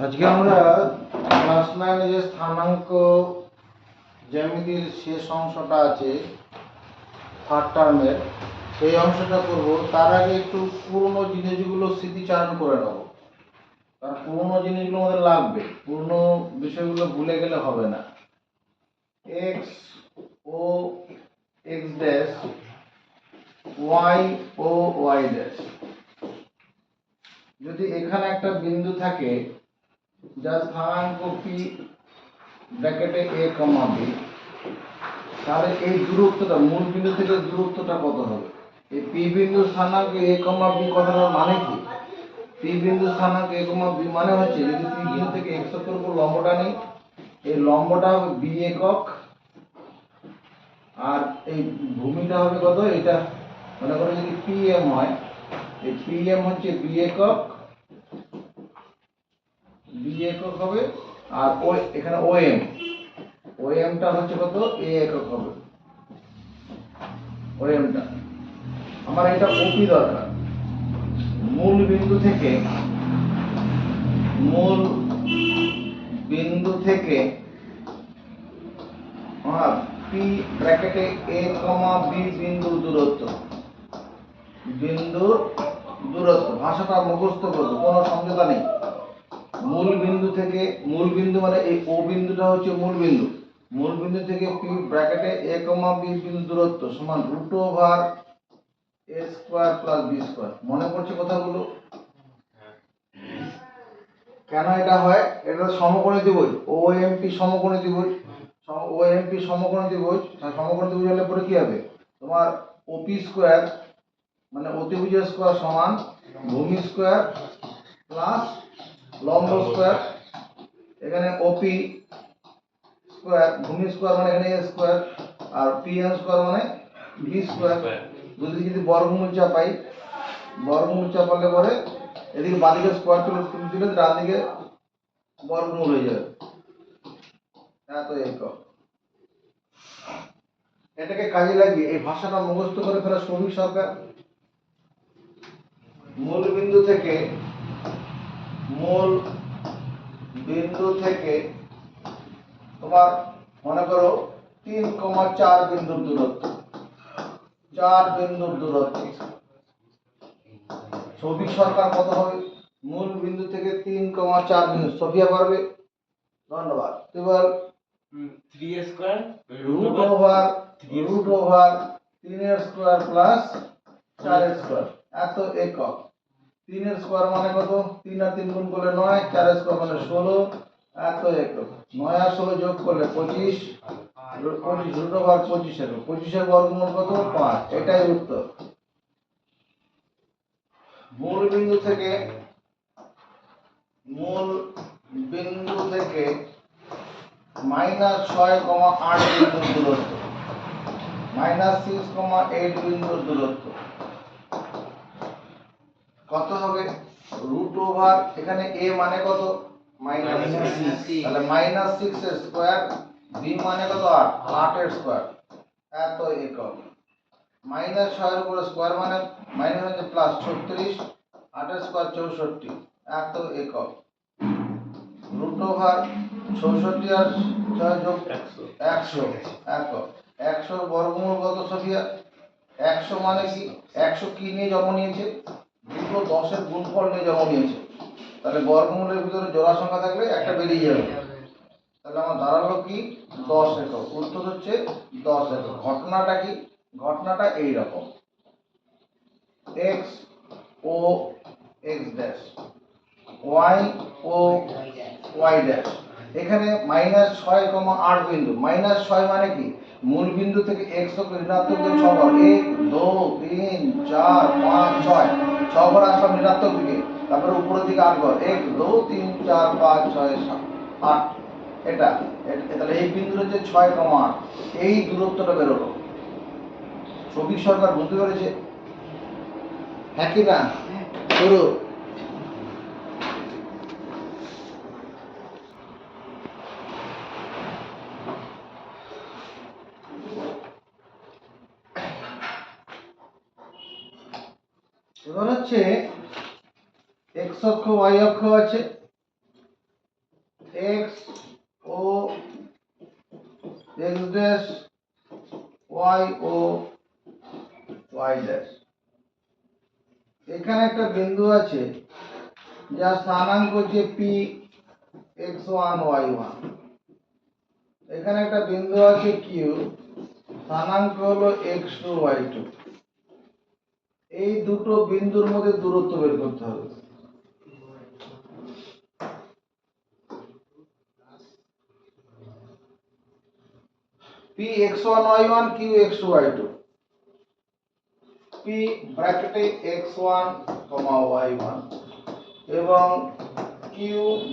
আজকে আমরা ক্লাস 9 যে স্থানাঙ্ক জ্যামিতির শেষ অংশটা আছে থার্ড টার্মের সেই অংশটা করব। তার আগে একটু পুরনো জিনিসগুলো স্মৃতিচারণ করে নেব, কারণ পুরনো জিনিসগুলো আমাদের লাগবে, পুরনো বিষয়গুলো ভুলে গেলে হবে না। এক্স ও এক্স ড্যাশ, ওয়াই ও ওয়াই ড্যাশ। যদি এখানে একটা বিন্দু থাকে যার স্থানাঙ্ক পি ব্র্যাকেটে এ কমা বি, তাহলে এই দূরত্বটা মূল বিন্দু থেকে দূরত্বটা কত হবে? এই পি বিন্দু স্থানাঙ্ক এ কমা বি কথাটার মানে কি? পি বিন্দু স্থানাঙ্ক এ কমা বি মানে হচ্ছে, যদি পি বিন্দু থেকে এক্স অক্ষের উপর লম্বটা নেই, এই লম্বটা হবে বি একক, আর এই ভূমিটা হবে কত? এটা মনে করো যদি পি এম হয়, এই পি এম হচ্ছে বি একক, বি একক হবে, আর ও এখানে ও এম, ও এমটা হচ্ছে কত? এ একক হবে ও এমটা। আমার এটা ওপি দরকার। মূল বিন্দু থেকে পি ব্র্যাকেটে এ কমা বি বিন্দুর দূরত্ব, ভাষাটা মুখস্থ করবো, কোনো সমঝোতা নেই। মূল বিন্দু মানে এই ও বিন্দুটা হচ্ছে মূল বিন্দু থেকে পি ব্র্যাকেটে এ কমা বি বিন্দু দূরত্ব সমান root over a square plus B square. মনে পড়ছে কথাগুলো? কেন এটা হয়? এটা সমকোণী ত্রিভুজ, ও এম পি সমকোণী ত্রিভুজ, হলে পরে কি হবে? তোমার ওপি স্কোয়ার মানে অতিভুজের স্কোয়ার সমান ভূমি স্কোয়ার প্লাস লম্ব স্কোয়ার। এখানে ওপি স্কোয়ার, ভূমি স্কোয়ার মানে এখানে এ স্কোয়ার, আর পি এম স্কোয়ার মানে বি স্কোয়ার। যদি বর্গমূল চাপাই, চাপালে পরে এদিকে বাঁদিকে স্কোয়ার তুলে ডান দিকে বর্গমূল হয়ে যাবে। এত একক। এটাকে কাজে লাগিয়ে এই ভাষাটা মুখস্থ করে ফেলা শ্রমিক সরকার। মূল বিন্দু থেকে তোমার মনে করো 3,4 বিন্দুর দূরত্ব, 4 বিন্দুর দূরত্ব শ্রমিক সরকার কত হবে? মূল বিন্দু থেকে 3,4 বিন্দু। সোফিয়া পারবে? ধন্যবাদ। এবার 3 স্কয়ার রুট ওভার 3 এর স্কয়ার প্লাস 4 এর স্কয়ার, এত একক। 3 এর স্কয়ার মানে কত? 3 আর 3 গুণ করলে 9, 4 এর স্কয়ার মানে 16, এত একক। 9 আর 16 যোগ করলে 25, রুট ওভার 25 এর 25 এর বর্গমূল কত? 5। এটাই উত্তর। মূল বিন্দু থেকে -6,8 বিন্দুর দূরত্ব, -6,8 বিন্দুর দূরত্ব কত হবে? রুট ওভার, এখানে a মানে কত? -6, তাহলে -6 এর স্কয়ার, b মানে কত? 8 এর স্কয়ার, এত একক। -6 এর উপর স্কয়ার মানে মাইনাস হচ্ছে প্লাস 36, 8 এর স্কয়ার 64, এত একক। রুট ওভার 64 আর 6 যোগ 100, একক। 100 এর বর্গমূল কত সোফিয়া? 100 মানে কি? 100 কি নিয়ে জন্ম নিয়েছে? দুটো 10 এর গুণফল নিয়ে জন্ম নিয়েছে। তাহলে বর্গমূলের ভিতরে জোড়া সংখ্যা থাকলে একটা বেরিয়ে যাবে। তাহলে আমার দাঁড়ালো কি? 10 একক। উত্তর হচ্ছে 10 একক। ঘটনাটা কি? ঘটনাটা এই রকম। এক্স ও এক্স ড্যাশ, ওয়াই ও ওয়াই ড্যাশ। এখানে -6,8 বিন্দু। -6 মানে কি? মূল বিন্দু থেকে এক্স অক্ষ ঋণাত্মক দিকে 6 ঘর, 1 2 3 4 5 6, 6 ঘর আসলাম ঋণাত্মক দিকে, তারপরে উপরের দিকে 8 ঘর, 1 2 3 4 5 6 7 8। এটা তাহলে এই বিন্দুর হচ্ছে 6,8, এই দূরত্বটা বেরোলো। শ্রমিক সরকার বুঝতে পেরেছে? হ্যাঁ কি না? শুরু। এবার হচ্ছে এক্স অক্ষ ওয়াই অক্ষ আছে, x ও x ড্যাশ y ও y ড্যাশ। এখানে একটা বিন্দু আছে যার স্থানাঙ্ক হচ্ছে p x1 y1। এখানে একটা বিন্দু আছে q, স্থানাঙ্ক হলো x2 y2। এই দুটো বিন্দুর মধ্যে দূরত্ব বের করতে হবে। p x1 y1 q x2 y2। p ব্র্যাকেটে x1 y1 এবং q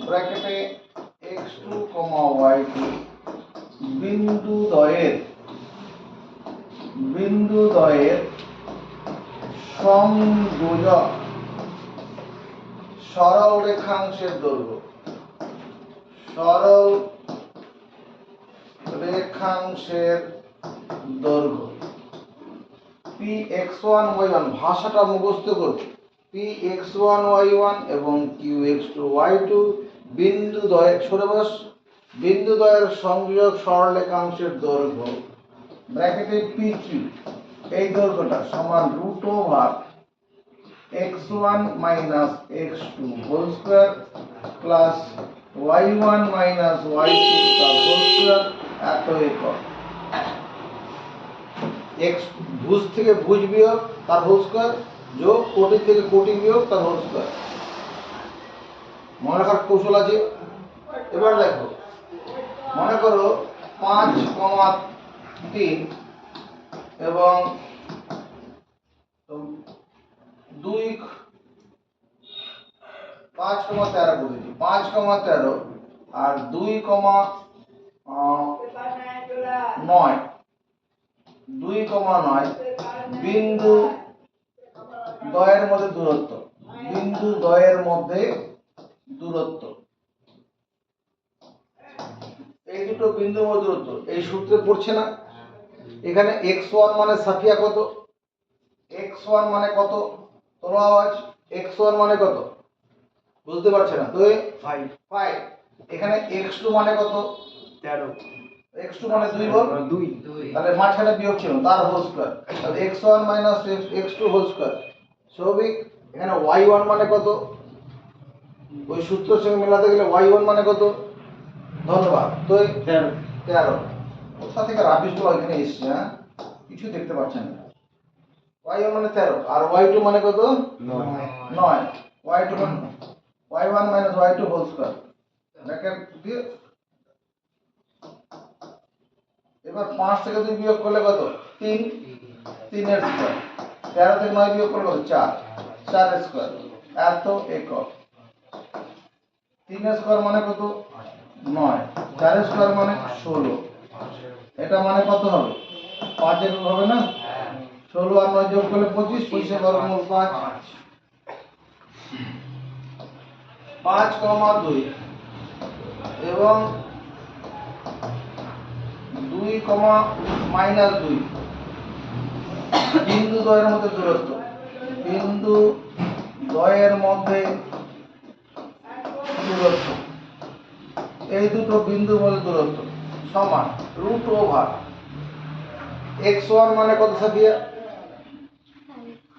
ব্র্যাকেটে x2 y2 বিন্দুদ্বয়ের সংযোজক সরল রেখাংশের দৈর্ঘ্য। সরল রেখাংশের দৈর্ঘ্য p x1 y1, ভাষাটা মুখস্থ করো। p x1 y1 এবং q x2 y2 বিন্দুদ্বয়ের, সরে বস, বিন্দুদ্বয়ের সংযোজক সরল রেখাংশের দৈর্ঘ্য ব্র্যাকেটে p3, এই দৈর্ঘ্যটা সমান root over x1 minus x2 whole square plus y1 minus y2 তার হোল স্কয়ার এত একক। x ভুজ থেকে ভুজ বিয়োগ তার হোল স্কয়ার যোগ কোটি থেকে কোটি বিয়োগ তার হোল স্কয়ার। মনে রাখার কৌশল আছে। এবার দেখো, মনে করো 5,3 এবং 2 5,13 বলেছি, 5,13 আর 2,9 2,9 বিন্দু দ্বয়ের মধ্যে দূরত্ব। বিন্দু দ্বয়ের মধ্যে দূরত্ব, এই দুটো বিন্দুর মধ্যে দূরত্ব এই সূত্রে পড়ছে না। এখানে x1 মানে সাফিয়া কত, x1 মানে কত, তোলো আওয়াজ, x1 মানে কত বুঝতে পারছে না তো 5। এখানে x2 মানে কত 13, x2 মানে 2 বল 2, তাহলে মাঝখানে বিয়োগ ছিল তার হোল স্কয়ার, তাহলে x1 minus x2 whole square. স্বাভাবিক। এখানে y1 মানে কত, ওই সূত্রের সঙ্গে মেলাতে গেলে y1 মানে কত, ধন্যবাদ, তো 13। কোথা থেকে রাবিশগুলো এখানে এসছে, হ্যাঁ কিছু দেখতে পাচ্ছেন না। y1 মানে 13 আর y2 মানে কত 9। y2 মানে y1 minus y2 whole square bracket দিয়ে। এবার 5 থেকে 2 বিয়োগ করলে কত 3, 3 এর স্কয়ার। 13 থেকে 9 বিয়োগ করলে কত 4, 4 এর স্কয়ার এত একক। 3 এর স্কয়ার মানে কত 9, 4 এর স্কয়ার মানে 16। এটা মানে কত হবে 5 একক হবে না। 16 আর 9 যোগ করলে 25, 25 এর বর্গমূল 5। 5,2 এবং 2, মাইনাস 2 বিন্দু দ্বয়ের মধ্যে দূরত্ব। বিন্দু দ্বয়ের মধ্যে দূরত্ব, এই দুটো বিন্দু মধ্যে দূরত্ব সমান রুট ওভার x1 মানে কত সাফিয়া,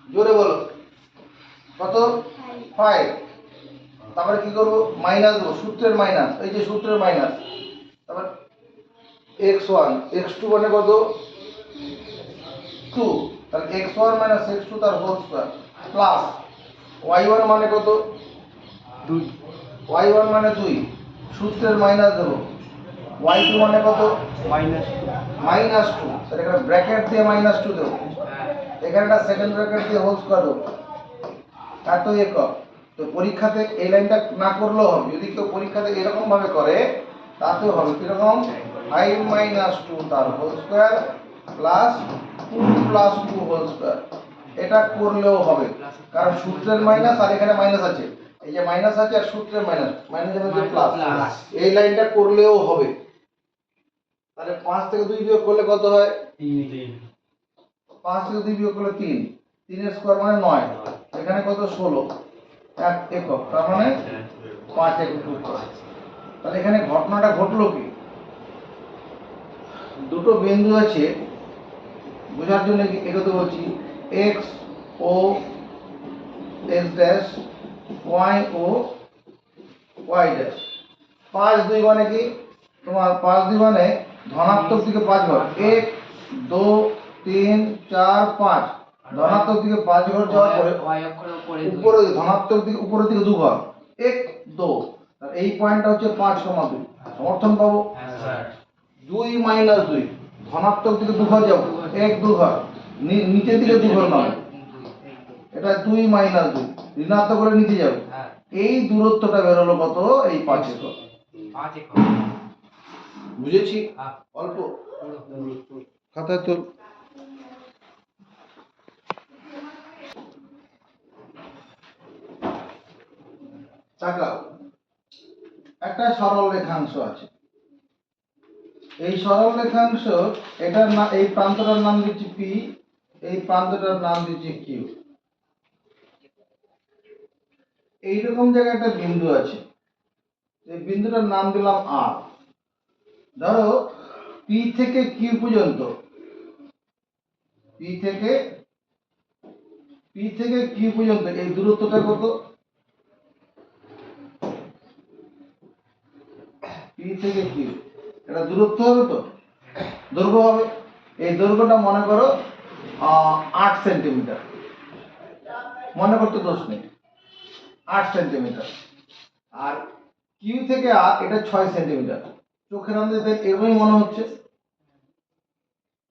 জোরে বলো কত 5। তারপরে কি করব মাইনাস দেবো, সূত্রের মাইনাস, এই যে সূত্রের মাইনাস। তারপর x1 x2 মানে কত 2, তাহলে x1 মাইনাস x2 তার হোল স্কয়ার প্লাস y1 মানে কত 2, y1 মানে 2, সূত্রের মাইনাস দেবো। y2 মানে কত -2, -2, তাহলে এখানে ব্র্যাকেট দিয়ে -2 দেবো, এখানে একটা সেকেন্ড ব্র্যাকেট দিয়ে হোল স্কয়ার দেবো এত একক। তো পরীক্ষাতে এই লাইনটা না করলেও হবে, যদি কেউ পরীক্ষাতে এরকম ভাবে করে তাতেও হবে। কিরকম 5 - 2 তার whole square plus 2 + 2 whole square, এটা করলেও হবে কারণ সূত্রের মাইনাস আর এখানে মাইনাস আছে, এই যে মাইনাস আছে আর সূত্রের মাইনাস, মাইনাসের মধ্যে প্লাস, এই লাইনটা করলেও হবে। তাহলে 5 থেকে 2 বিয়োগ করলে কত হয় 3, 5 থেকে 2 বিয়োগ করলে 3, 3 এর স্কয়ার মানে 9, এখানে কত 16 এক একক, তার মানে 5 একক উত্তর। তাহলে এখানে ঘটনাটা ঘটলো কি, দুটো বিন্দু আছে, বোঝার জন্য এগোতে বলছি, এক্স ও এক্স ড্যাশ, ওয়াই ও ওয়াই ড্যাশ। 5 2 মানে কি তোমার 5 2 মানে ধনাত্মক দিকে 5 ঘর, 1 2 3 4 5, ধনাত্মক দিকে 5 ঘর যাওয়ার পরে উপরে ধনাত্মক দিকে উপরের দিকে 2 ঘর, 1 2, আর এই পয়েন্টটা হচ্ছে 5 2, সমর্থন পাবো। 2 মাইনাস 2, ধনাত্মক দিকে 2 ঘর যাবো, 1 2 ঘর, নিচের দিকে 2 ঘর নাও, এটা 2 মাইনাস 2, ঋণাত্মক করে নিচে যাবে, এই দূরত্বটা বেরোলো কত, এই 5 একক। বুঝেছি? অল্প খাতায় তোল। তাকাও, একটা সরল রেখাংশ আছে, এই সরল রেখাংশ, এটার না, এই প্রান্তটার নাম দিচ্ছি পি, এই প্রান্তটার নাম দিচ্ছি কিউ। এইরকম জায়গায় একটা বিন্দু আছে, এই বিন্দুটার নাম দিলাম আর। ধরো পি থেকে কিউ পর্যন্ত, পি থেকে কিউ পর্যন্ত এই দূরত্বটা কত, পি থেকে কিউ, এটা দূরত্ব হবে তো, দৈর্ঘ্য হবে। এই দৈর্ঘ্যটা মনে করো 8 সেন্টিমিটার, মনে করতে দোষ নেই, 8 সেন্টিমিটার। আর কিউ থেকে আর এটা 6 সেন্টিমিটার, চোখের আন্দাজে এরকমই মনে হচ্ছে।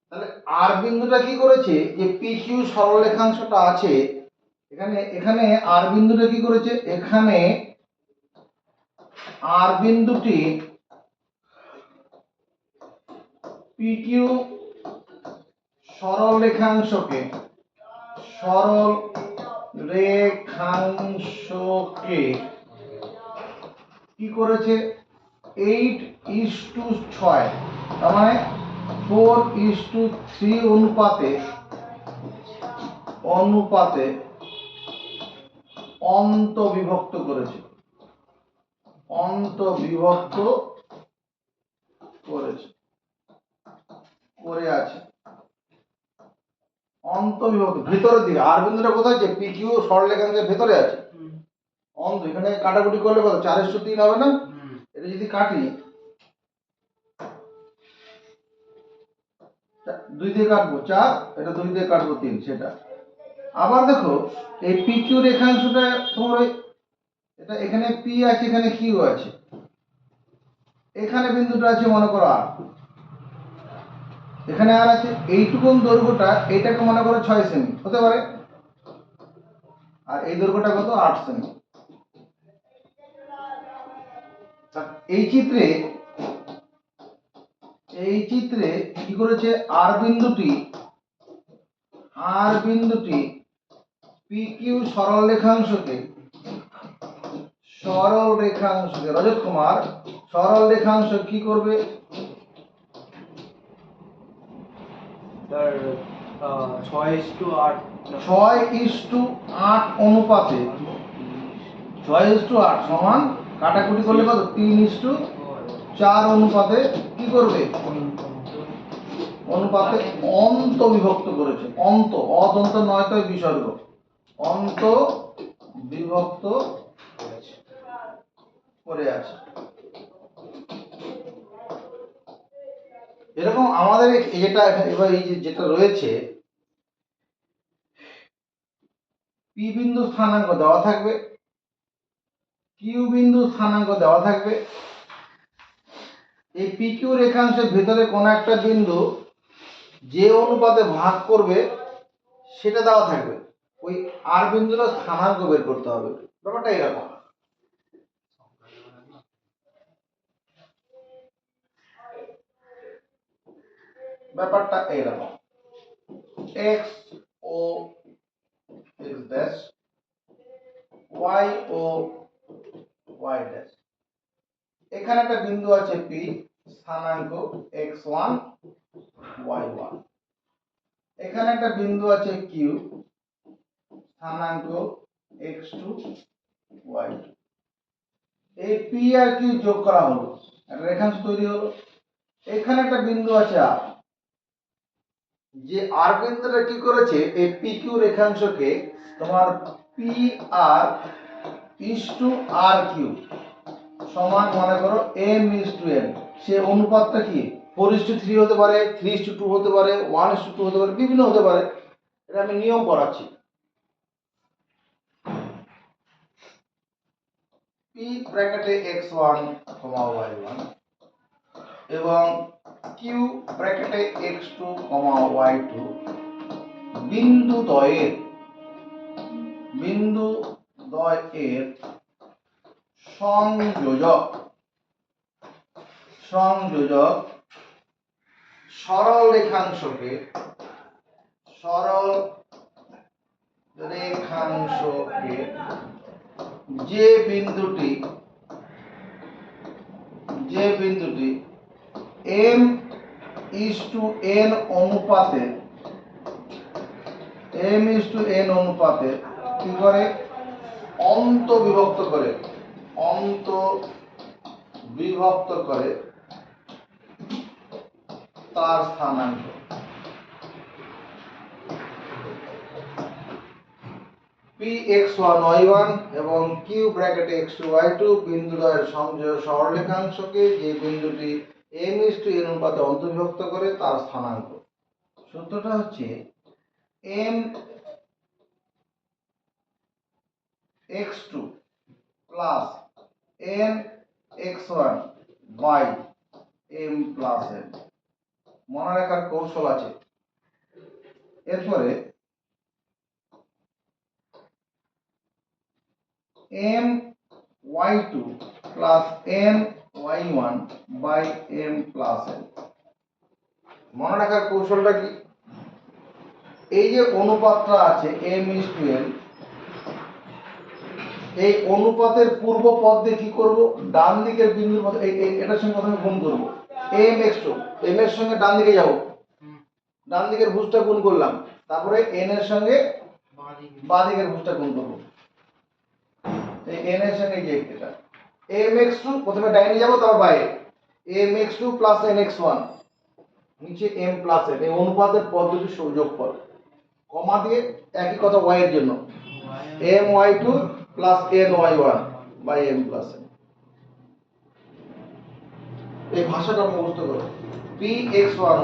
তাহলে আর বিন্দুটা কি করেছে, যে পি কিউ সরল রেখাংশটা আছে এখানে, এখানে আর বিন্দুটা কি করেছে, এখানে আর বিন্দুটি পি কিউ সরল রেখাংশকে কি করেছে, 8:6, তার মানে 4:3 অনুপাতে অন্তবিভক্ত করেছে, করে আছে, অন্তবিভক্ত ভিতরের দিকে। আর বিন্দুটা কোথায় আছে, পি কিউ সরলরেখাংশের ভেতরে আছে, অন্ত, এখানে কাটাকুটি করলে কত 4:3 হবে না, এটা যদি কাটি 2 দিয়ে কাটবো 4, এটা 2 দিয়ে কাটবো 3, সেটা। আবার দেখো এই পি কিউ রেখাংশটা তোমার এটা এখানে পি আছে, এখানে কিউ আছে, এখানে বিন্দুটা আছে মনে করো আর, এখানে আর আছে, এইটুকুন দৈর্ঘ্যটা, এইটাকে মনে করো 6 সেমি হতে পারে, আর এই দৈর্ঘ্যটা কত 8 সেমি। এই চিত্রে কি করেছে, আর বিন্দুটি পি কিউ সরল রেখাংশকে রজত কুমার সরল রেখাংশ কি করবে, তার 6:8 6:8 অনুপাতে, 6:8 সমান কাটাকুটি করলে কত 3:4 অনুপাতে কি করবে, অনুপাতে অন্ত বিভক্ত করেছে, অন্ত, অদন্ত নয় তো বিসর্গ, অন্ত বিভক্ত করে আছে। এরকম আমাদের যেটা এবার এই যেটা রয়েছে, পি বিন্দু স্থানাঙ্ক দেওয়া থাকবে, কিউ বিন্দু স্থানাঙ্ক দেওয়া থাকবে, এই পি কিউ রেখাংশের ভিতরে কোন একটা বিন্দু যে অনুপাতে ভাগ করবে সেটা দেওয়া থাকবে, ওই আর বিন্দুটা স্থানাঙ্ক বের করতে হবে। ব্যাপারটা এরকম, x ও x ড্যাশ, y ও y ড্যাশ, এখানে একটা বিন্দু আছে P, স্থানাঙ্ক x1 y1, এখানে একটা বিন্দু আছে Q, স্থানাঙ্ক x2 y2, এই পি আর কিউ যোগ করা হলো, একটা রেখাংশ তৈরি হলো। এখানে একটা বিন্দু আছে আর, যে আর বিন্দুটা কি করেছে, এই পি কিউ রেখাংশকে তোমার P R is to R Q সমান মনে করো এম ইস টু এন। সে অনুপাতটা কি 4:3 হতে পারে, 3:2 হতে পারে, 1:2 হতে পারে, বিভিন্ন হতে পারে। এটা আমি নিয়ম পড়াচ্ছি। পি ব্র্যাকেটে x1, y1 এবং কিউ ব্র্যাকেটে x2, y2 বিন্দুদ্বয়ের সংযোজক সরল রেখাংশকে যে বিন্দুটি m is to n অনুপাতে কি করে অন্তর্বিভক্ত করে তার স্থানাঙ্ক। Px1 y1 এবং q ব্র্যাকেটে x2 y2 বিন্দুদ্বয়ের সংযোজক সরলরেখাংশকে যে বিন্দুটি m is to n অনুপাতে অন্তর্বিভক্ত করে তার স্থানাঙ্ক। সূত্রটা হচ্ছে m x2 plus n x1 by m plus n। মনে রাখার কৌশল আছে। এরপরে m y2 plus n y1 by m plus n। মনে রাখার কৌশলটা কি, এই যে অনুপাতটা আছে m is to n, এই অনুপাতের পূর্ব পদ দিয়ে কি করব, ডান দিকের বিন্দুর মধ্যে এটার সঙ্গে প্রথমে গুণ করব m x2, m এর সঙ্গে ডান দিকে যাব, ডান দিকের ভুজটা গুণ করলাম, তারপরে n এর সঙ্গে বাঁ দিকের ভুজটা গুণ করব। এই n এর সঙ্গে যে এটা mx2 প্রথমে ডাইনে যাব, তারপর বাইরে mx2 প্লাস nx1 নিচে m প্লাস n। এই অনুপাতের পদ্ধতি যোগফল কমা দিয়ে একই কথা y এর জন্য my2 plus ny1 by m plus n। এই ভাষাটা মুখস্থ করো। px1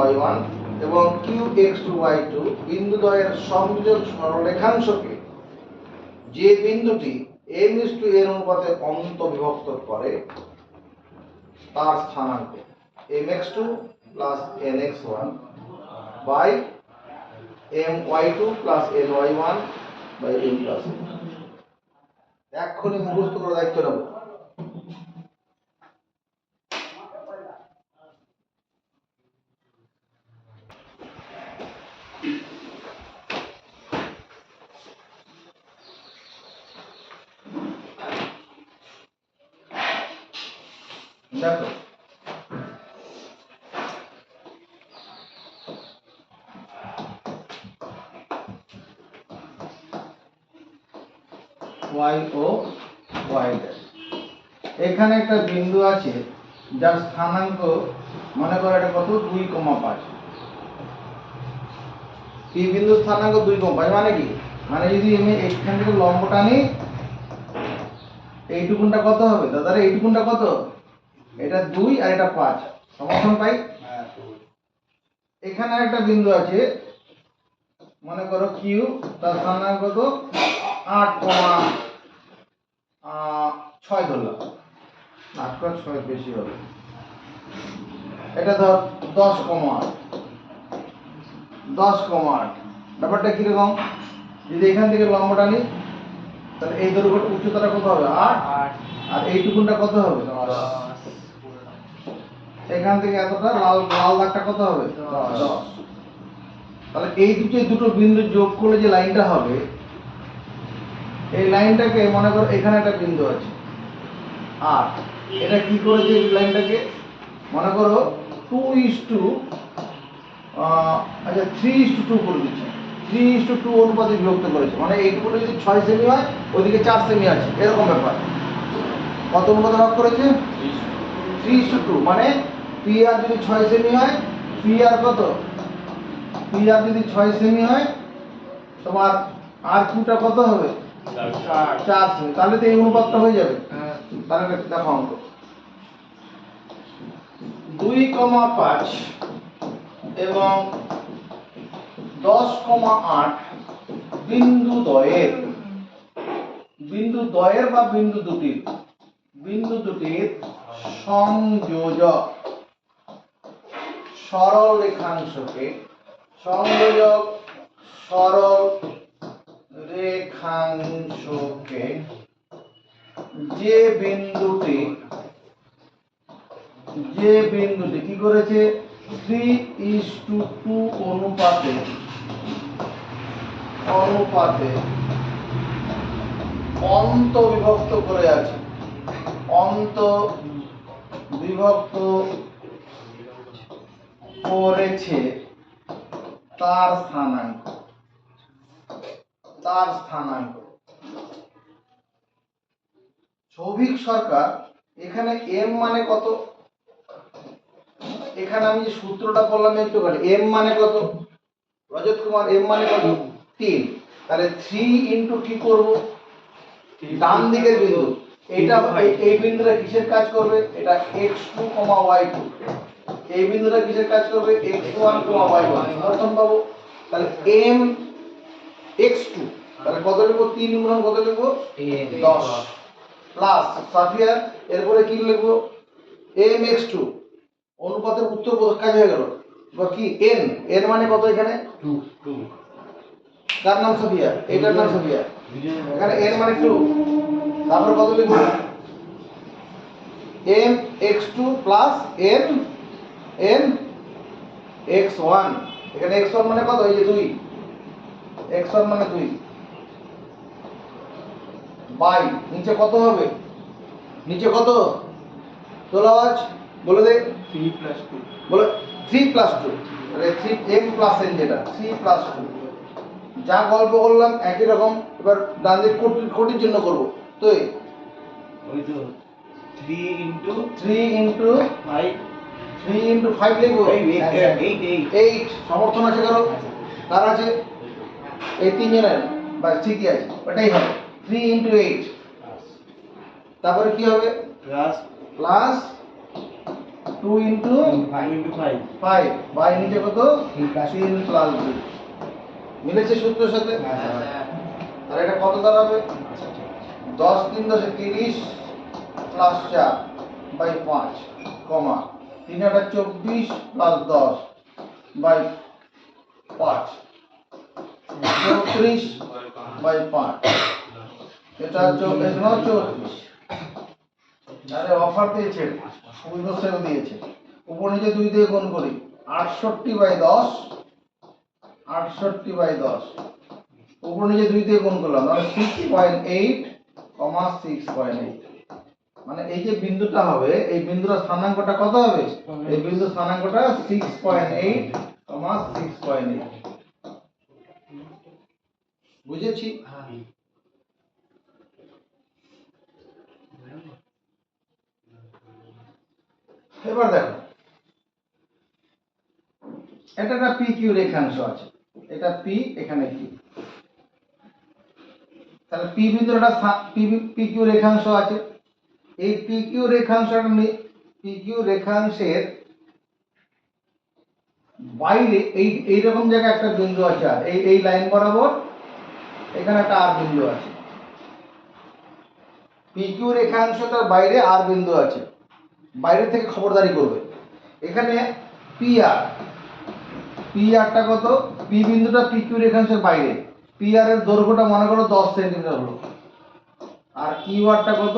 y1 এবং qx2 y2 বিন্দুদ্বয়ের সংযোজক সরলরেখাংশকে যে বিন্দুটি m is to n অনুপাতে অন্তর্বিভক্ত করে তার স্থানাঙ্ক mx2 plus nx1 by my2 plus ny1 by m plus n। এক্ষুনি মুখস্থ করে দায়িত্ব নেব। দেখো y ও y dash, এখানে একটা বিন্দু আছে যার স্থানাঙ্ক মনে করো এটা কত 2,5। এই বিন্দুর স্থানাঙ্ক 2,5 মানে কি, মানে যদি আমি এখান থেকে লম্ব টানি এইটুকুনটা কত হবে দাদারা, এইটুকুনটা কত, এটা 2 আর এটা 5 সমান পাই। এখানে একটা বিন্দু আছে মনে করো q, তার স্থানাঙ্ক কত 8,6 ধরলাম, 8,6 বেশি হবে, এটা ধর 10,8। ব্যাপারটা কিরকম, যদি এখান থেকে লম্বটা নিই তাহলে এই দৈর্ঘ্যটা উচ্চতাটা কত হবে 8, আর এইটুকুনটা কত হবে 10। এখান থেকে এতটা লাল দাগটা কত হবে 10। তাহলে এই দুটো বিন্দু যোগ করলে যে লাইনটা হবে, এই লাইনটাকে মনে করো এখানে একটা বিন্দু আছে, আর এটা কি করেছে এই লাইনটাকে মনে করো 3:2 করে দিচ্ছি। 3:2 অনুপাতে বিভক্ত করেছে, মানে এইটুকুটা যদি 6 সেমি হয় ওইদিকে 4 সেমি আছে, এরকম ব্যাপার। কত অনুপাতে ভাগ করেছে? 3:2, মানে পি আর যদি 6 সেমি হয়, পি আর কত, পি আর যদি 6 সেমি হয়, তোমার আর কিউটা কত হবে? 4 সেমি। তাহলে তো এই অনুপাতটা হয়ে যাবে। তাহলে দেখো অঙ্ক 2,5 এবং 10,8 বিন্দু দ্বয়ের বা বিন্দু দুটির সংযোজক সরল রেখাংশকে যে বিন্দুটি কি করেছে 3:2 অনুপাতে অন্তর্বিভক্ত করে আছে, অন্তর্বিভক্ত করেছে তার স্থানাঙ্ক। সৌভিক সরকার, এখানে এম মানে কত? এখানে আমি যে সূত্রটা বললাম একটু করে, এম মানে কত? রজত কুমার, এম মানে কত? 3। তাহলে 3 ইনটু কি করব? ডান দিকের বিন্দু, এইটা এই বিন্দুটা কিসের কাজ করবে? এটা x2, y2। এই বিন্দুটা কিসের কাজ করবে? x1, y1। সমর্থন পাবো। তাহলে m x2, তাহলে কত লিখব? 3 গুণন কত লিখব? 10 প্লাস সাফিয়া, এরপরে কি লিখব? m x2 অনুপাতের উত্তর কাজ হয়ে গেল। বা কি n মানে কত? এখানে 2। কার নাম সাফিয়া? এটার নাম সাফিয়া। এখানে n মানে 2। তারপর কত লিখব? m x2 plus n x1। এখানে x1 মানে কত? এই যে 2, x1 মানে 2 বাই নিচে কত হবে? নিচে কত? তোলা আওয়াজ বলে দে। 3 + 2 বলে 3 + 2, তাহলে 3m + n, যেটা 3 + 2। যা গল্প করলাম একই রকম। এবার ডান দিক কোটির জন্য করব। তো ওই তো 3 ইনটু 5 লিখবো। 8 সমর্থন আছে কারো? কার আছে? এই তিনজনের, বাস ঠিকই আছে, ওটাই হবে 3 × 8। তারপরে কি হবে? প্লাস 2 × 5 বাই নিচে কত? 3 + 2। মিলেছে সূত্রের সাথে? তাহলে এটা কত দাঁড়াবে? 10 × 3 = 30 প্লাস 4 বাই 5 কমা 3 × 8 = 24 প্লাস 10 বাই 5 34 বাই 5। এটা 34। আরে অফার দিয়েছে, সুবিধা সেল দিয়েছে। উপর নিচে 2 দিয়ে গুণ করি, 68/10 68/10। উপর নিচে 2 দিয়ে গুণ করলাম, মানে 6.8, 6.8। মানে এই যে বিন্দুটা হবে, এই বিন্দুর স্থানাঙ্কটা কত হবে? এই বিন্দুর স্থানাঙ্কটা 6.8, 6.8। বুঝেছি? এবার দেখো, এটা একটা PQ রেখাংশ আছে, এটা P, এখানে Q। তাহলে P বিন্দুর একটা PQ রেখাংশ আছে। এই PQ রেখাংশের বাইরে এই রকম জায়গায় একটা বিন্দু আছে, আর এই লাইন বরাবর এখানে একটা আর বিন্দু আছে। PQ রেখাংশটার বাইরে আর বিন্দু আছে, বাইরে থেকে খবরদারি করবে। এখানে PR টা কত? P বিন্দুটা PQ রেখাংশের বাইরে, PR এর দৈর্ঘ্যটা মনে করো 10 সেন্টিমিটার হলো। আর QR টা কত?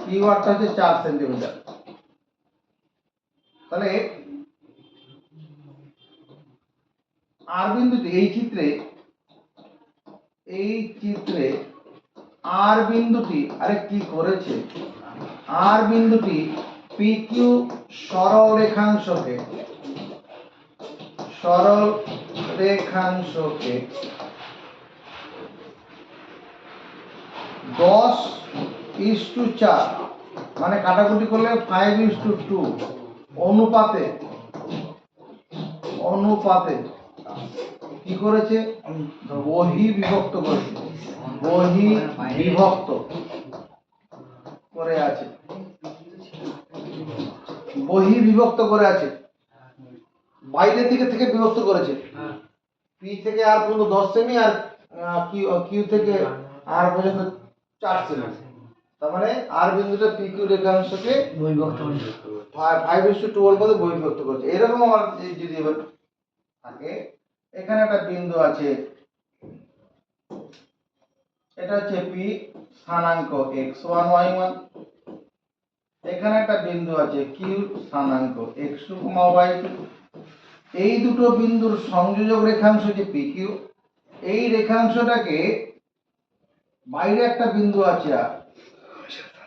QR টা হচ্ছে 4 সেন্টিমিটার। তাহলে আর বিন্দুটি এই চিত্রে আর বিন্দুটি, আরে কি করেছে, আর বিন্দুটি PQ সরল রেখাংশকে 10:4 মানে কাটাকুটি করলে 5:2 অনুপাতে কি করেছে? বহি বিভক্ত করেছে, বহি বিভক্ত করে আছে, বহি বিভক্ত করে আছে, বাইরের দিকে থেকে বিভক্ত করেছে। পি থেকে আর পর্যন্ত 10 সেমি আর কিউ থেকে আর পর্যন্ত 4 সেমি। তার মানে আর বিন্দুটা পি কিউ রেখাংশকে বহির্ভূত 5:12 মধ্যে বহির্ভূত করেছে। এরকম আমার যদি এবার থাকে, এখানে একটা বিন্দু আছে, এটা হচ্ছে পি স্থানাঙ্ক x1 y1, এখানে একটা বিন্দু আছে কিউ স্থানাঙ্ক x2, y2। এই দুটো বিন্দুর সংযোজক রেখাংশ যে PQ, এই রেখাংশটাকে বাইরে একটা বিন্দু আছে আর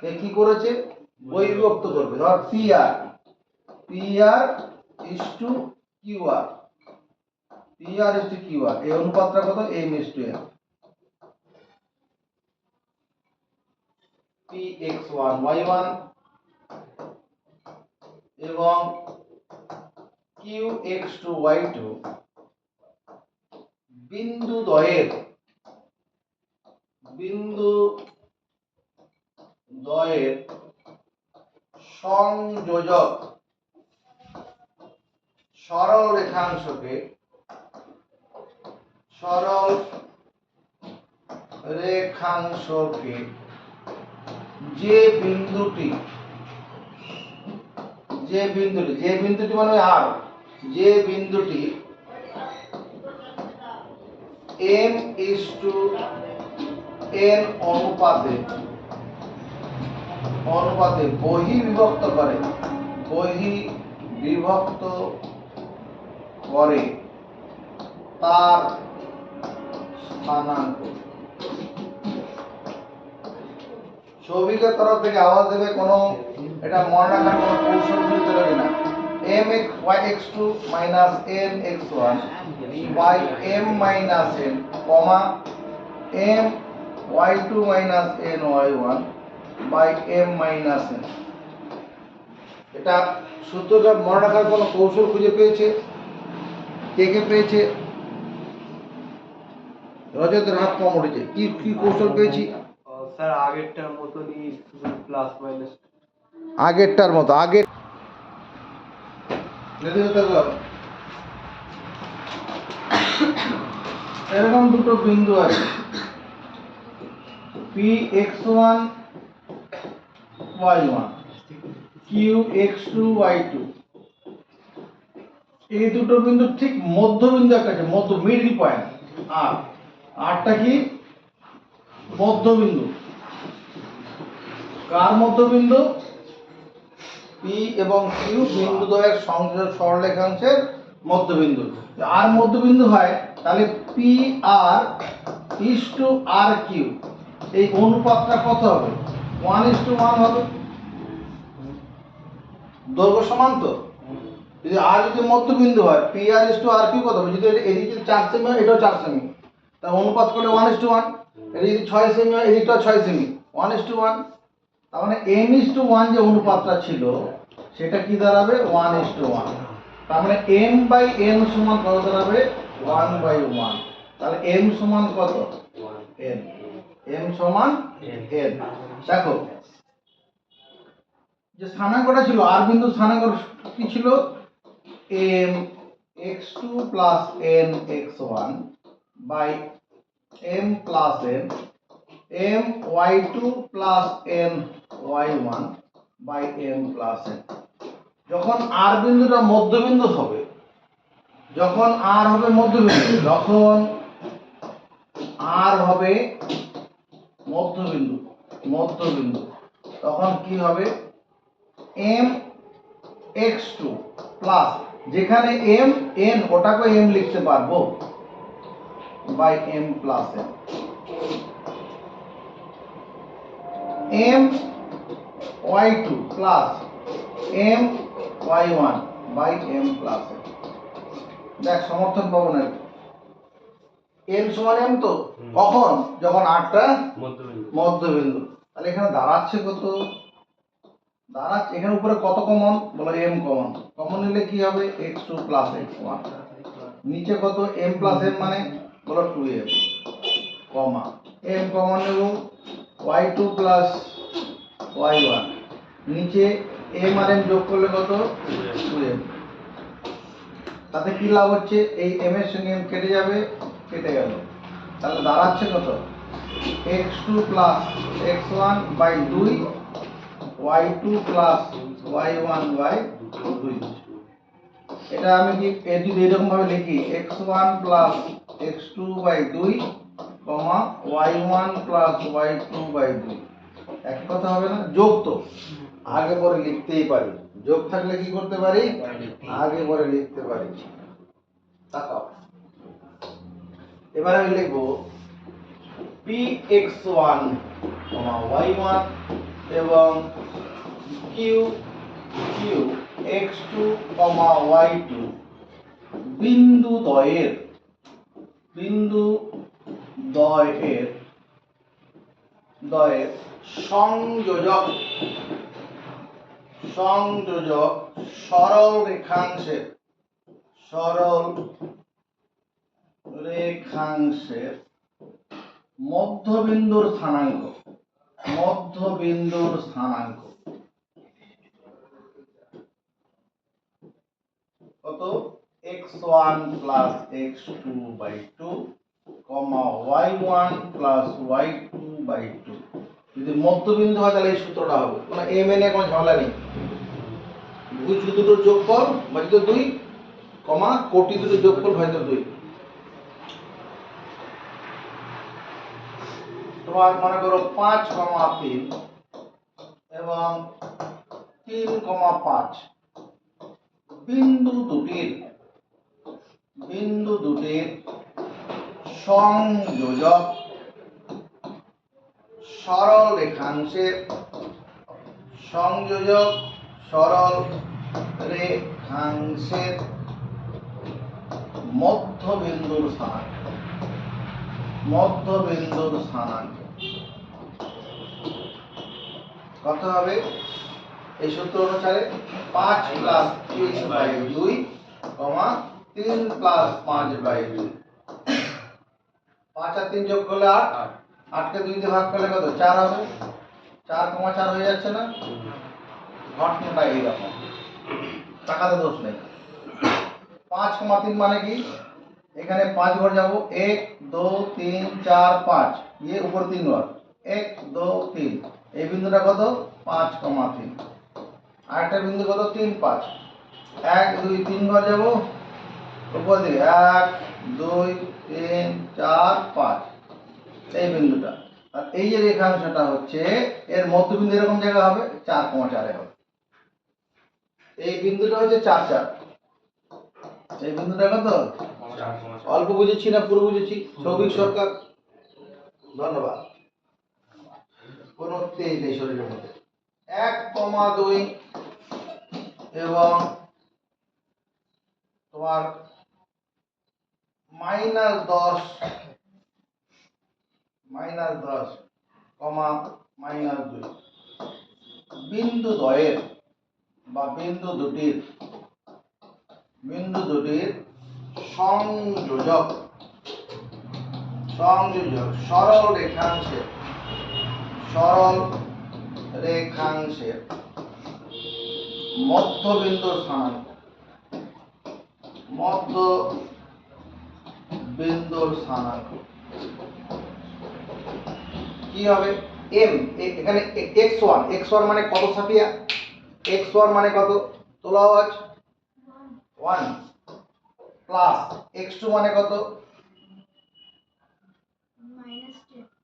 এ কি করেছে? বহির্ভূত করবে। ধর PR is to QR, PR is to QR, এই অনুপাতটা কত? m:n। Px1 y1 এবং Qx2 y2 বিন্দুদ্বয়ের সংযোজক সরল রেখাংশকে যে বিন্দুটি মানে আর, যে বিন্দুটি m:n অনুপাতে বহি বিভক্ত করে তার স্থানাঙ্ক। সৌভিকের তরফ থেকে আওয়াজ দেবে, কোনো এটা মনে রাখার কোনো কৌশল বুঝতে হবে না। mx2 nx1 by m minus n, comma my2 ny1 by m minus n। এটা সূত্রটা মনে রাখার কোনো কৌশল খুঁজে পেয়েছে? কে পেয়েছে? রজতের হাত কম উঠেছে। কি কৌশল পেয়েছি? স্যার আগেরটার মতনই, প্লাস মাইনাস আগেরটার মতো। এরকম দুটো বিন্দু আছে, Px1 y1 Qx2 y2। এই দুটো বিন্দু ঠিক মধ্যবিন্দু একটা আছে, মিডল পয়েন্ট। আরটা কি? মধ্যবিন্দু। কার মধ্যবিন্দু? পি এবং কিউ বিন্দুদ্বয়ের সংযোজক সরলরেখাংশের মধ্যবিন্দু। আর মধ্যবিন্দু হয় তাহলে P R is to R Q, এই অনুপাতটা কত হবে? 1:1 হবে। দৈর্ঘ্য সমান তো। যদি আর যদি মধ্যবিন্দু হয়, P R is to R Q কত হবে? যদি এদিকে 4 সেমি হয়, এটাও 4 সেমি, তা অনুপাত করলে 1:1। এটা যদি 6 সেমি হয়, এদিকটাও 6 সেমি, 1:1। তার মানে m:1 যে অনুপাতটা ছিল সেটা কি দাঁড়াবে? 1:1। তার মানে m/n সমান কত দাঁড়াবে? 1/1। তাহলে m সমান কত? n। m সমান n। দেখো যে স্থানাঙ্কটা ছিল, আর বিন্দু স্থানাঙ্ক কি ছিল? mx2 plus nx1 by m plus n, my2 plus ny1 by m plus n। যখন আর বিন্দুটা মধ্যবিন্দু হবে, যখন আর হবে মধ্যবিন্দু, তখন কি হবে? mx2 প্লাস, যেখানে m n ওটাকে m লিখতে পারবো, by m plus n, my2 plus my1 by m plus n। দেখ সমর্থন পাবো না। n সমান m তো কখন যখন আটটা মধ্যবিন্দু মধ্যবিন্দু তাহলে এখানে দাঁড়াচ্ছে কত দাঁড়াচ্ছে এখানে উপরে কত কমন বলো m কমন কমন নিলে কি হবে x2 প্লাস x1 নিচে কত m প্লাস m মানে বলো 2m কমা m কমন নেব y2 প্লাস y1 নিচে m আর m যোগ করলে কত 2m তাতে কি লাভ হচ্ছে এই m এর সঙ্গে m কেটে যাবে কেটে গেল তাহলে দাঁড়াচ্ছে কত x2 plus x1 by 2 y2 plus y1 by 2 এটা আমি কি যদি এরকম ভাবে লিখি x1 প্লাস x2 বাই 2 কমা y1 প্লাস y2 বাই 2 এক কথা হবে না যোগ তো আগে পরে লিখতেই পারি যোগ থাকলে কি করতে পারি আগে পরে লিখতে পারি তাকাও এবার আমি লিখব px1 y1 এবং qx2 y2 বিন্দু দ্বয়ের সংযোজক সরল রেখাংশের মধ্যবিন্দুর স্থানাঙ্ক কত x1 প্লাস x2 বাই 2 কমা y1 প্লাস y2 বাই 2 যদি মধ্যবিন্দু হয় তাহলে এই সূত্রটা হবে কোনো m n এ কোনো ঝামেলা নেই ভুজ দুটোর যোগফল ভাজিত 2 কমা কোটি দুটোর যোগফল ভাজিত 2 তোমার মনে করো 5,3 এবং 3,5 বিন্দু দুটির সংযোজক সরল রেখাংশের মধ্যবিন্দুর স্থানাঙ্ক কত হবে এই সূত্র অনুসারে 5 প্লাস 3 বাই 2 কমা 3 প্লাস 5 বাই 2 5 আর 3 যোগ করলে 8 8 কে 2 দিয়ে ভাগ করলে কত 4 হবে 4,4 হয়ে যাচ্ছে না ঘটনাটা এইরকম টাকাতে দোষ নেই 5,3 মানে কি এখানে 5 ঘর যাব 1 2 3 4 5 ये ऊपर 3 ঘর 1 2 3 এই বিন্দুটা কত 5,3 আরেকটা বিন্দু কত 3 5 1 2 3 ঘর যাব উপর দিকে 1 2 3 4 5 এই বিন্দুটা আর এই যে রেখাংশটা হচ্ছে এর মধ্যবিন্দু এরকম জায়গা হবে 4,4 এ হবে এই বিন্দুটা হচ্ছে 4 4 এই বিন্দুটা কত অল্প বুঝেছি না পুরো বুঝেছি সৌভিক সরকার ধন্যবাদ কোন তেজ নেই শরীরের মধ্যে 1,2 এবং তোমার -10 কমা -2 বিন্দু দ্বয়ের বা বিন্দু দুটির সংযোজক সরল রেখাংশের মধ্যবিন্দুর স্থানাঙ্ক কি হবে m এখানে x1 মানে কত সাপিয়া x1 মানে কত তোলা আওয়াজ 1 প্লাস x2 মানে কত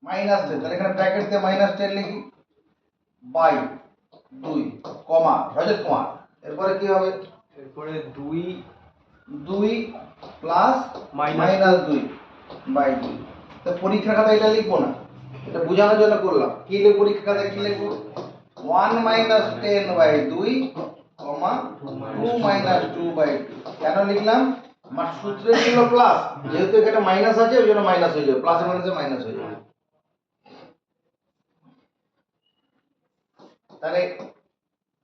-10 তাহলে এখানে ব্র্যাকেট দিয়ে -10 লিখি বাই 2 কমা রজত কুমার এরপরে কি হবে এরপরে 2 প্লাস -2 বাই 2 তো পরীক্ষার খাতায় এটা লিখবো না এটা বোঝানোর জন্য করলাম কি লিখব পরীক্ষার খাতায় কি লিখব 1 -10 বাই 2 কমা 2 - 2 বাই 2 কেন লিখলাম আমার সূত্রে ছিল প্লাস, যেহেতু এখানে মাইনাস আছে ওই জন্য মাইনাস হয়ে যাবে, প্লাসে মাইনাসে মাইনাস হয়ে যাবে। তাহলে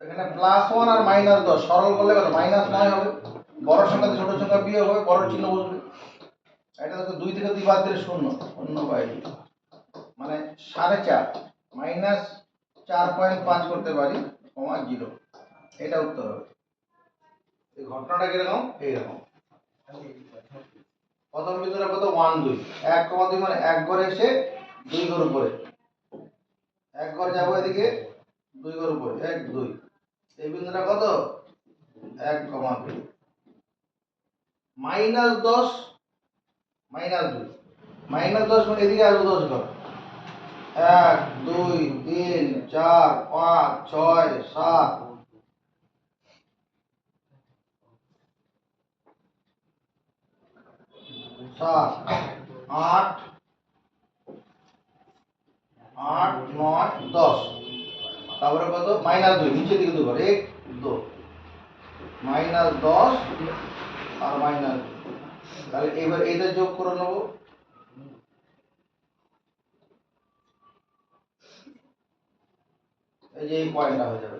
এখানে +1 আর -10 সরল করলে কত -9 হবে, বড় সংখ্যা ছোট সংখ্যা বিয়োগ হবে, বড় চিহ্ন বসবে। এটা দেখো 2 থেকে 2 বাদ দিলে 0 0/2 মানে 4.5 -4.5 করতে পারি, কমা 0, এটা উত্তর হবে। এই ঘটনাটা কিরকম এইরকম, প্রথম বিন্দুটা কত 1 2, 1,2 মানে এক ঘরে এসে 2 ঘর উপরে, এক ঘর যাবো এদিকে 2 ঘর উপরে 1 2, এই বিন্দুটা কত 1,2, -10 -2, -10 মানে এদিকে আসবো 10 ঘর, 1 2 3 4 5 6 7 7 8 8 9 10, তারপরে কত -2 নিচে দিকে 2 ঘর 1 2, -10 আর -2, তাহলে এবার এটা যোগ করে নেব, এই যে এই পয়েন্টটা হয়ে যাবে,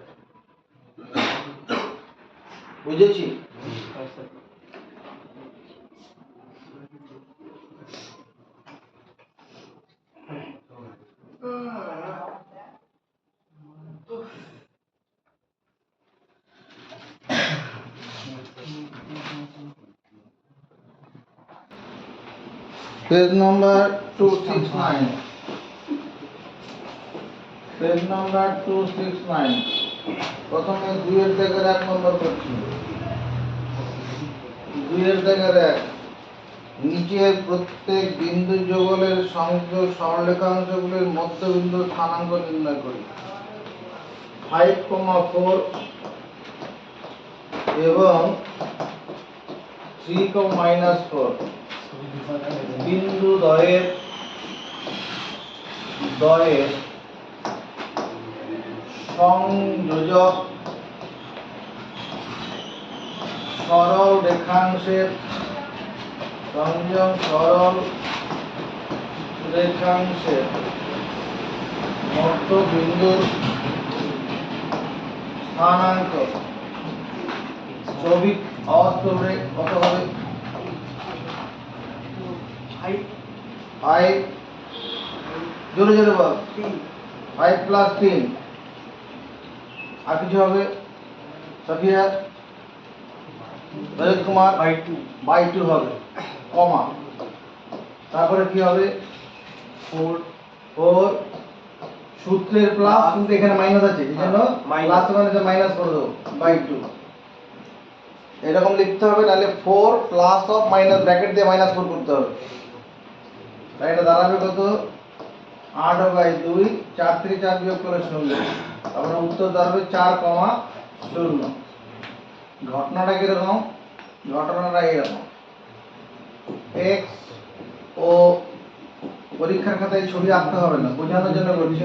বুঝেছি? পেজ নাম্বার 269, পেজ নাম্বার 269, প্রথমে 2 এর জায়গায় 1 নম্বর করছি, 2 এর জায়গায় 1, নিচের প্রত্যেক বিন্দু যুগলের সংযোগ সরলরেখাংশগুলির মধ্যবিন্দুর স্থানাঙ্ক নির্ণয় করি। 5,4 এবং 3,-4 বিন্দু দ্বয়ের সংযোজক সরল রেখাংশের মধ্যবিন্দুর স্থানাঙ্ক চৌবিক অবাস্তবে কত হবে? 5 জোরে জোরে বল, 5 + 3, আর কিছু হবে? সাফিয়া, রজত কুমার বাই 2 হবে, কমা, তারপরে কি হবে 4 সূত্রের প্লাস, কিন্তু এখানে মাইনাস আছে এই জন্য প্লাস মানে মাইনাস করে দেবো বাই 2, এরকম লিখতে হবে, নাহলে 4 প্লাস অফ মাইনাস ব্র্যাকেট দিয়ে -4 করতে হবে, তাই এটা দাঁড়াবে কত 8/2, 4 থেকে 4 বিয়োগ করলে 0, তারপরে উত্তর দাঁড়াবে 4,0। ঘটনাটা কিরকম, ঘটনাটা এরকম, x ও পরীক্ষার খাতায় ছবি আঁকতে হবে না, বোঝানোর জন্য বলছি।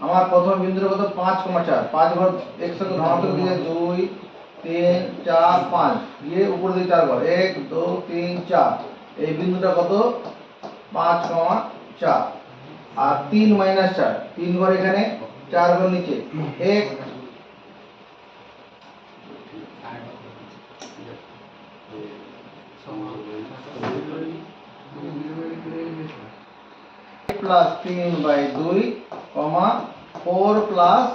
আমার প্রথম বিন্দুর কত 5,4, 5 ঘর x সঙ্গে ধনাত্মক দিকে 2 3 4 5 দিয়ে উপর দিকে 4 ঘর 1 2 3 4, এই বিন্দুটা কত 5,4, আর 3 - 4 3 ঘর এখানে 4 ঘর নিচে 1 প্লাস 3/2, 4 প্লাস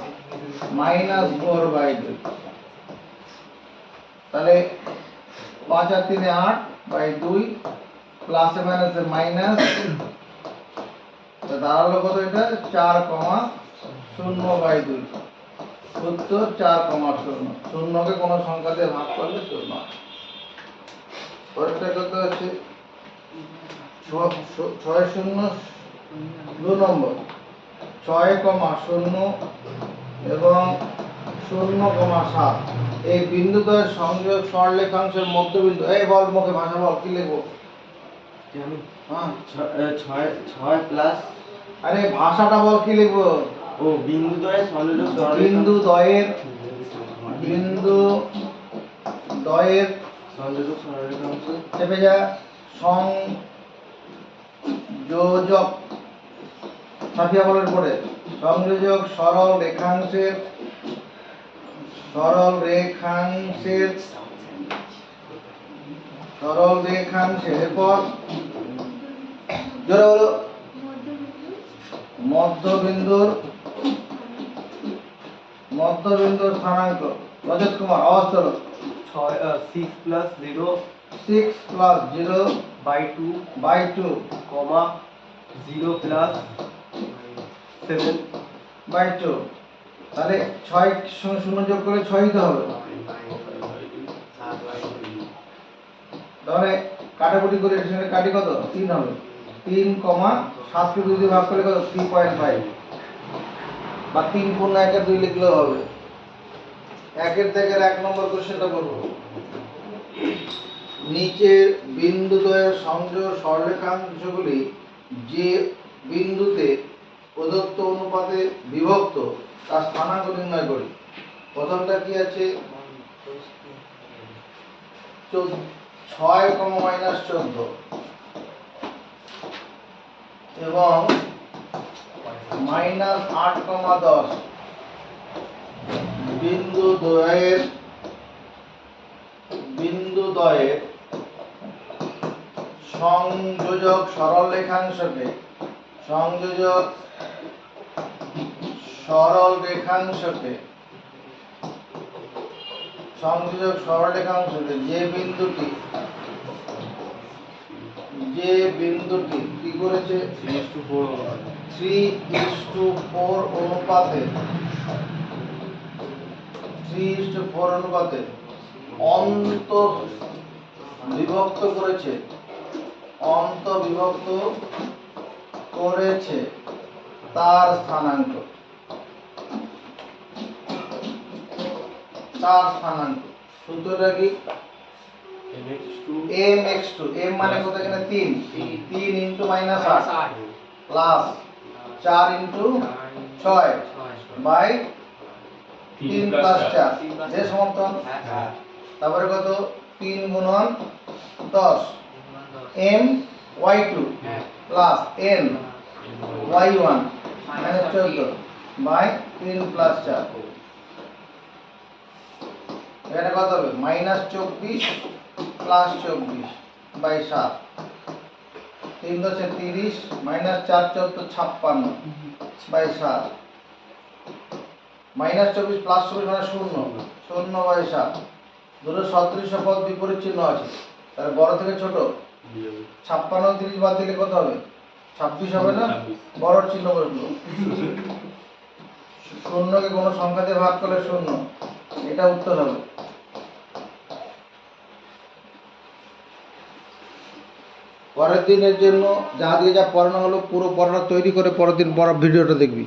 -4/2, তাহলে 5 আর 3 8/2, প্লাসে মাইনাসে মাইনাস, দাঁড়ালো কত এটা 4,0/2, উত্তর 4,0, শূন্যকে কোনো সংখ্যা দিয়ে ভাগ করলে 0। পরেরটা কত আছে 6 2 নম্বর 6,0 এবং 0,7, এই বিন্দুদ্বয়ের সংযোগ সরলরেখাংশের মধ্যবিন্দু, এই বল মুখে ভাষা বল, কি লিখবো? হ্যাঁ 6 প্লাস, আরে ভাষাটা বল, কি লিখবো? ও বিন্দুদ্বয়ের বিন্দুদ্বয়ের সংযোজক সরলরেখাংশ চেপে যা। সংযোজক সাফিয়া বলের পরে সংযোজক সরল রেখাংশের পর জোরে বলো মধ্যবিন্দুর স্থানাঙ্ক। রজত কুমার আওয়াজ তোলো। 6 plus 0 6 plus 0 by 2 by 2 comma 0 plus 7 by 2। তাহলে 6 সঙ্গে 0 যোগ করে 6 তো হবে। তাহলে কাটাকুটি করে এর সঙ্গে কাটি কত 3 হবে। 3 7 কে 2 দিয়ে ভাগ করলে কত 3.5 বা 3 গুণ 1 এর 2 লিখলেও হবে। একের থেকে 1 নম্বর কোশ্চেনটা করব। নিচের বিন্দুদ্বয়ের সংযোগ সরলরেখাংশগুলি যে বিন্দুতে প্রদত্ত অনুপাতে বিভক্ত তার স্থানাঙ্ক নির্ণয় করি। প্রথমটা কি আছে 6, -14 এবং -8, 10 বিন্দুদ্বয়ের সংযোজক সরলরেখাংশকে যে বিন্দুটি কি করেছে 3:4 অনুপাতে অন্তর্বিভক্ত করেছে তার স্থানাঙ্ক। সূত্রটা কি mx2 m মানে কত এখানে 3 into -8 plus 4 into 6 by 3 plus 4 যে সমান্তরাল। তারপরে কত 3 গুণন 10 m y2 plus n y1 -14 by 3 plus 4। এখানে কত হবে -24 প্লাস 24 বাই 7 3 10 30 -4 14 56 বাই 7 -24 প্লাস 24 মানে 0 বাই 7। দুটো সদৃশ পদ বিপরীত চিহ্ন আছে তাহলে বড় থেকে ছোট 56 30 বাদ দিলে কত হবে 26 হবে না। বড় চিহ্ন বসলো। শূন্যকে কোনো সংখ্যা দিয়ে ভাগ করলে 0, এটা উত্তর হবে। পরের দিনের জন্য যা দিয়ে যা পড়ানো হলো পুরো পড়াটা তৈরি করে পরের দিন বড় ভিডিওটা দেখবি।